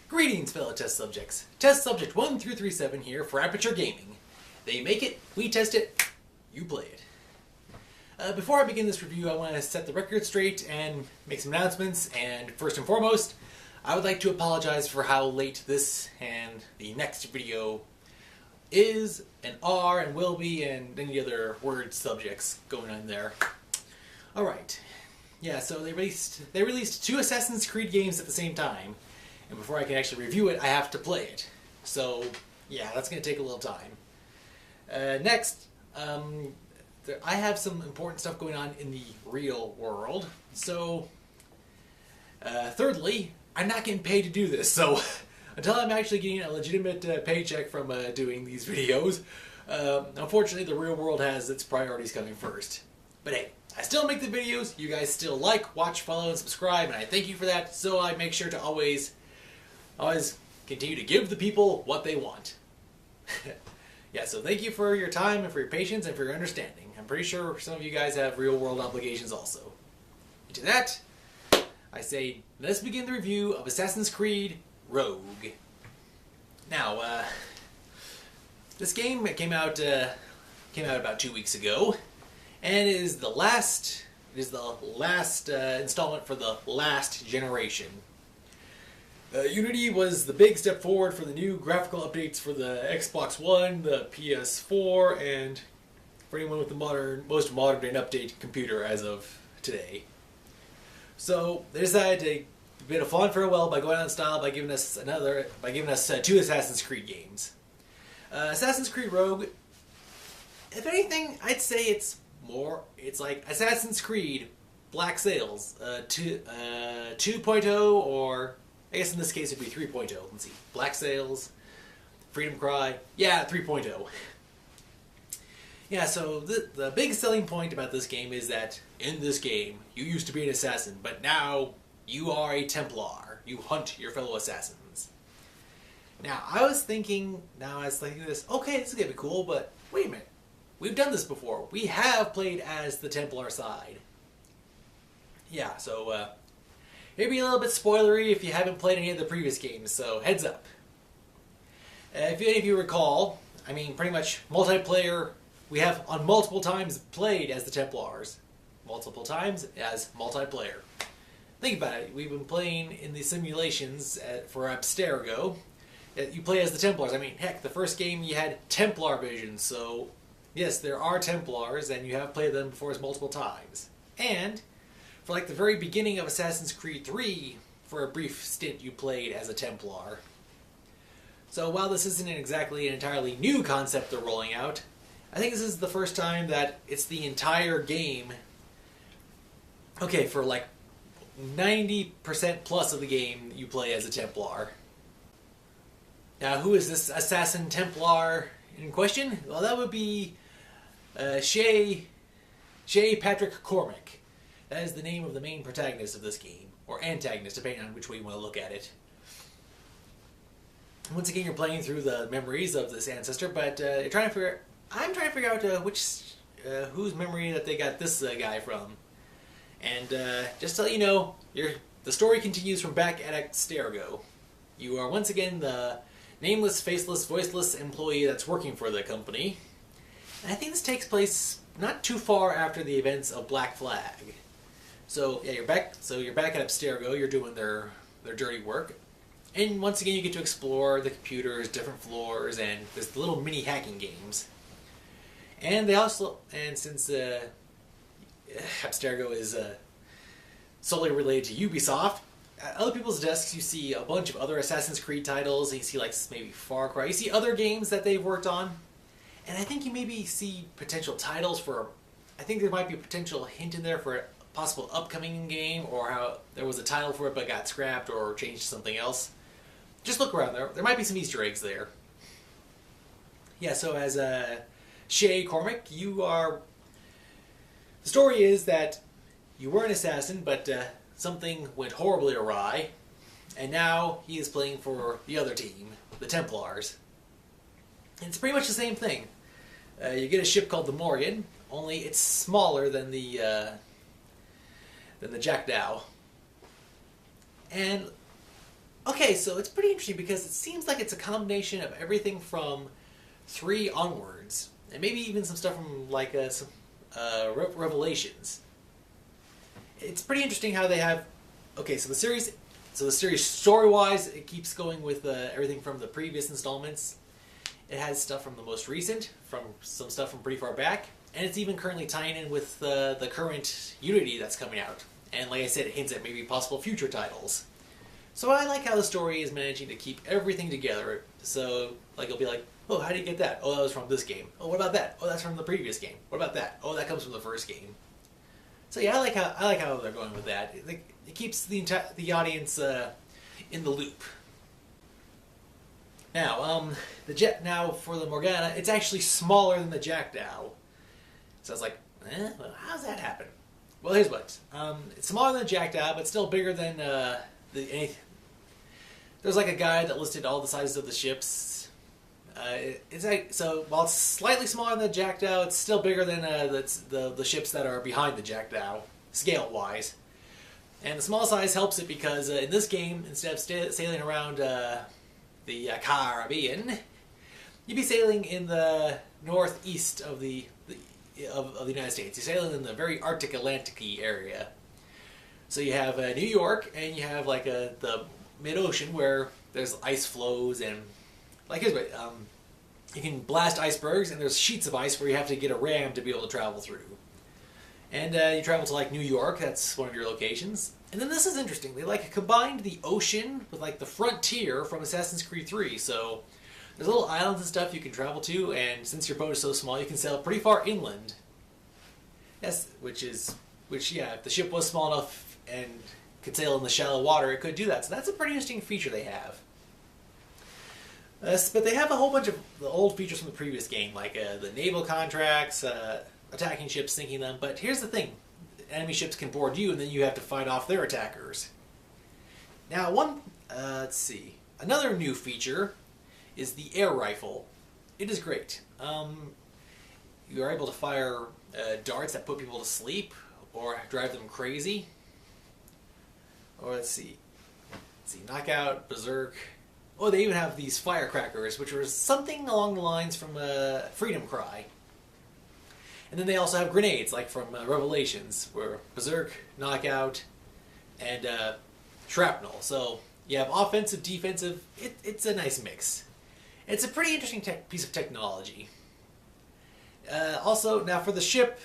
Greetings, fellow test subjects. Test subject 1 through 37 here for Aperture Gaming. They make it, we test it, you play it. Before I begin this review, I want to set the record straight and make some announcements. And first and foremost, I would like to apologize for how late this and the next video is and are and will be, and any other word subjects going on there. Alright. Yeah, so they released 2 Assassin's Creed games at the same time. And before I can actually review it, I have to play it. So, yeah, that's going to take a little time. Next, I have some important stuff going on in the real world. So, thirdly, I'm not getting paid to do this. So, until I'm actually getting a legitimate paycheck from doing these videos, unfortunately the real world has its priorities coming first. But hey, I still make the videos. You guys still like, watch, follow, and subscribe, and I thank you for that. So I make sure to always continue to give the people what they want. Yeah, so thank you for your time and for your patience and for your understanding. I'm pretty sure some of you guys have real world obligations also. And to that, I say, let's begin the review of Assassin's Creed Rogue. Now, this game came out about 2 weeks ago, and it is the last installment for the last generation. Unity was the big step forward for the new graphical updates for the Xbox One, the PS4, and for anyone with the most modern and updated computer as of today. So they decided to bid a fond farewell by going out in style by giving us 2 Assassin's Creed games. Assassin's Creed Rogue, if anything, I'd say it's like Assassin's Creed Black Sails 2.0, or I guess in this case it'd be 3.0. Let's see. Black Sails, Freedom Cry. Yeah, 3.0. Yeah, so the big selling point about this game is that in this game, you used to be an assassin, but now you are a Templar. You hunt your fellow assassins. Now, I was thinking this, okay, this is going to be cool, but wait a minute. We've done this before. We have played as the Templar side. Yeah, so maybe a little bit spoilery if you haven't played any of the previous games, so heads up. If any of you recall, I mean, pretty much multiplayer, we have on multiple times played as the Templars. Multiple times as multiplayer. Think about it. We've been playing in the simulations for Abstergo. You play as the Templars. I mean, heck, the first game you had Templar vision, so yes, there are Templars, and you have played them before multiple times. And for like the very beginning of Assassin's Creed 3, for a brief stint you played as a Templar. So while this isn't exactly an entirely new concept they're rolling out, I think this is the first time that it's the entire game. Okay, for like 90% plus of the game you play as a Templar. Now, who is this assassin Templar in question? Well, that would be Shay Patrick Cormac. That is the name of the main protagonist of this game, or antagonist, depending on which way you want to look at it. Once again, you're playing through the memories of this ancestor, but I'm trying to figure out whose memory that they got this guy from. And just to let you know, the story continues from back at Abstergo. You are once again the nameless, faceless, voiceless employee that's working for the company. And I think this takes place not too far after the events of Black Flag. So yeah, you're back at Abstergo. You're doing their dirty work, and once again you get to explore the computers, different floors, and there's the little mini hacking games. And since Abstergo is solely related to Ubisoft, at other people's desks you see a bunch of other Assassin's Creed titles. You see like maybe Far Cry. You see other games that they've worked on, and I think you maybe see potential titles for. I think there might be a potential hint in there for a possible upcoming game, or how there was a title for it but got scrapped or changed to something else. Just look around there. There might be some Easter eggs there. Yeah, so as Shay Cormac, the story is that you were an assassin, but something went horribly awry, and now he is playing for the other team, the Templars. And it's pretty much the same thing. You get a ship called the Morgan, only it's smaller than the Jackdaw. And Okay, so it's pretty interesting because it seems like it's a combination of everything from 3 onwards, and maybe even some stuff from like some Revelations. It's pretty interesting how they have. Okay, so the series story-wise, it keeps going with everything from the previous installments. It has stuff from the most recent, from some stuff from pretty far back, and it's even currently tying in with the current Unity that's coming out. And like I said, it hints at maybe possible future titles. So I like how the story is managing to keep everything together. So like it'll be like, oh, how did you get that? Oh, that was from this game. Oh, what about that? Oh, that's from the previous game. What about that? Oh, that comes from the first game. So yeah, I like how they're going with that. It keeps the audience in the loop. Now, now for the Morgana, it's actually smaller than the Jackdaw. So I was like, well, how's that happen? Well, here's what. It's smaller than the Jackdaw, but still bigger than there's like a guide that listed all the sizes of the ships. It's like, so while it's slightly smaller than the Jackdaw, it's still bigger than the ships that are behind the Jackdaw, scale-wise. And the small size helps it because in this game, instead of sailing around the Caribbean, you'd be sailing in the northeast of the United States. You're sailing in the very Arctic Atlantic-y area. So you have New York, and you have like the mid-ocean where there's ice flows, and like here's what you can blast icebergs, and there's sheets of ice where you have to get a ram to be able to travel through. And you travel to like New York, that's one of your locations. And then this is interesting. They like combined the ocean with like the frontier from Assassin's Creed 3. So there's little islands and stuff you can travel to, and since your boat is so small, you can sail pretty far inland. Yes, which yeah, if the ship was small enough and could sail in the shallow water, it could do that. So that's a pretty interesting feature they have. But they have a whole bunch of the old features from the previous game, like the naval contracts, attacking ships, sinking them. But here's the thing. Enemy ships can board you, and then you have to fight off their attackers. Now, let's see. Another new feature is the air rifle. It is great. You are able to fire darts that put people to sleep or drive them crazy. Or let's see, knockout, berserk. Oh, they even have these firecrackers, which were something along the lines from Freedom Cry. And then they also have grenades, like from Revelations, where berserk, knockout, and shrapnel. So you have offensive, defensive. It's a nice mix. It's a pretty interesting piece of technology. Also, now for the ship,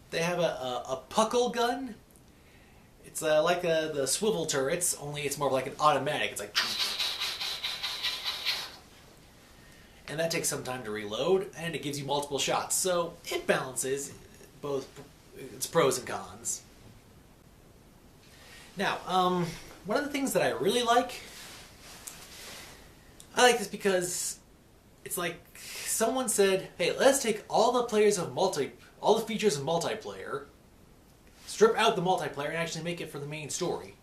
they have a puckle gun. It's like the swivel turrets, only it's more of like an automatic. It's like... And that takes some time to reload, and it gives you multiple shots. So it balances both its pros and cons. Now, one of the things that I really like this because it's like someone said, hey, let's take all the features of multiplayer, strip out the multiplayer, and actually make it for the main story.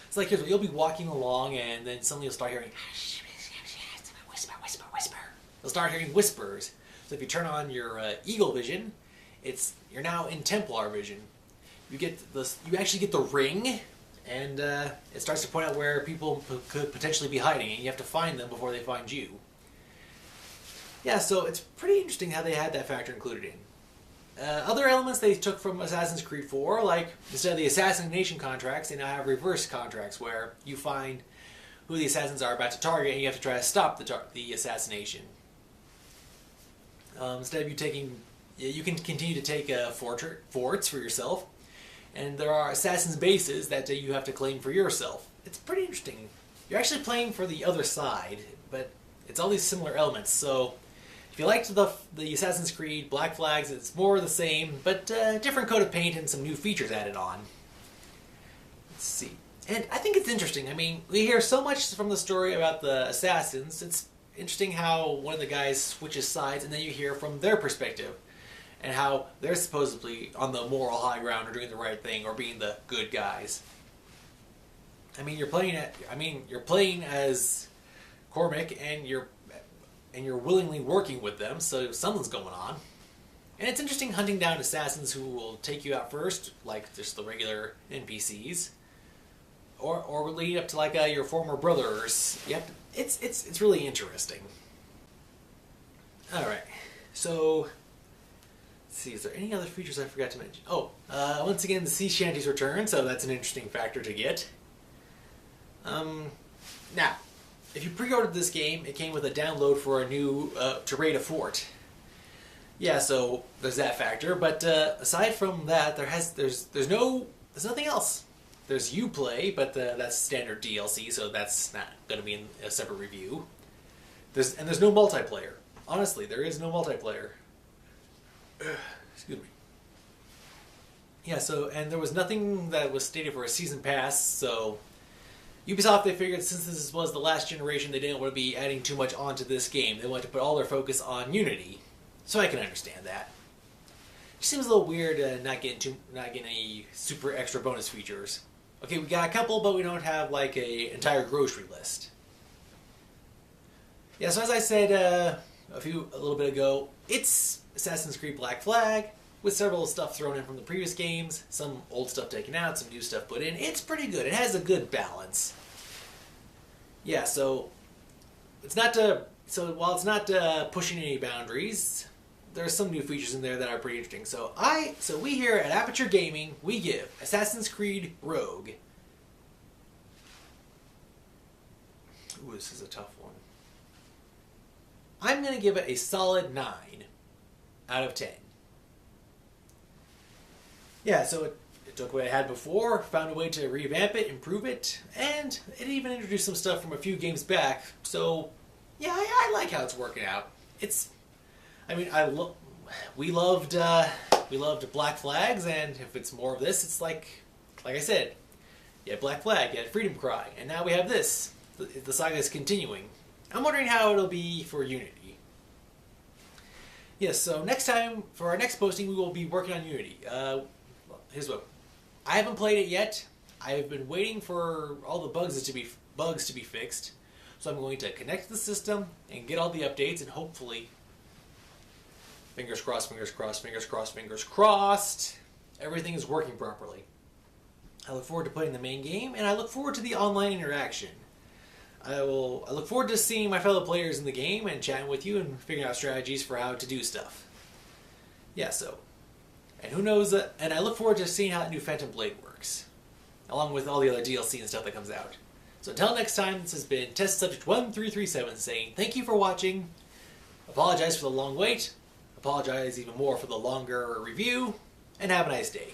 It's like, here's what, you'll be walking along, and then suddenly you'll start hearing, whisper, whisper, whisper. You'll start hearing whispers. So if you turn on your eagle vision, you're now in Templar vision. You actually get the ring, and it starts to point out where people could potentially be hiding, and you have to find them before they find you. Yeah, so it's pretty interesting how they had that factor included in. Other elements they took from Assassin's Creed 4, like instead of the assassination contracts, they now have reverse contracts where you find who the assassins are about to target, and you have to try to stop the assassination. Instead of you can continue to take forts for yourself, and there are assassin's bases that you have to claim for yourself. It's pretty interesting. You're actually playing for the other side, but it's all these similar elements. So if you liked the Assassin's Creed Black Flags, it's more the same, but different coat of paint and some new features added on. Let's see. And I think it's interesting. I mean, we hear so much from the story about the assassins. It's interesting how one of the guys switches sides, and then you hear from their perspective, and how they're supposedly on the moral high ground or doing the right thing or being the good guys. I mean, you're playing as Cormac, and you're willingly working with them, so something's going on. And it's interesting hunting down assassins who will take you out first, like just the regular NPCs, or lead up to like your former brothers. Yep, it's really interesting. All right, so let's see. Is there any other features I forgot to mention? Oh, once again, the sea shanties return, so that's an interesting factor to get. Now, if you pre-ordered this game, it came with a download for a new to raid a fort. Yeah, so there's that factor. But aside from that, there's nothing else. There's Uplay, but that's standard DLC, so that's not going to be in a separate review. There's no multiplayer. Honestly, there is no multiplayer. Excuse me. Yeah, and there was nothing that was stated for a season pass, so Ubisoft, they figured since this was the last generation, they didn't want to be adding too much onto this game. They wanted to put all their focus on Unity, so I can understand that. It seems a little weird not getting any super extra bonus features. Okay, we got a couple, but we don't have like a entire grocery list. Yeah, so as I said a little bit ago, it's Assassin's Creed Black Flag with several stuff thrown in from the previous games, some old stuff taken out, some new stuff put in. It's pretty good. It has a good balance. Yeah, so while it's not pushing any boundaries, there's some new features in there that are pretty interesting. So we here at Aperture Gaming, we give Assassin's Creed Rogue. Ooh, this is a tough one. I'm going to give it a solid 9 out of 10. Yeah, so it took what it had before, found a way to revamp it, improve it, and it even introduced some stuff from a few games back. So, yeah, I like how it's working out. We loved Black Flags, and if it's more of this, it's like I said, you had Black Flag, you had Freedom Cry, and now we have this. The saga is continuing. I'm wondering how it'll be for Unity. Yes, so next time, for our next posting, we will be working on Unity. Here's what. I haven't played it yet. I've been waiting for all the bugs to be fixed. So I'm going to connect to the system and get all the updates, and hopefully, fingers crossed, fingers crossed, fingers crossed, fingers crossed, everything is working properly. I look forward to playing the main game, and I look forward to the online interaction. I look forward to seeing my fellow players in the game and chatting with you and figuring out strategies for how to do stuff. Yeah, so, and who knows, and I look forward to seeing how that new Phantom Blade works, along with all the other DLC and stuff that comes out. So until next time, this has been Test Subject 1337 saying thank you for watching, apologize for the long wait, apologize even more for the longer review, and have a nice day.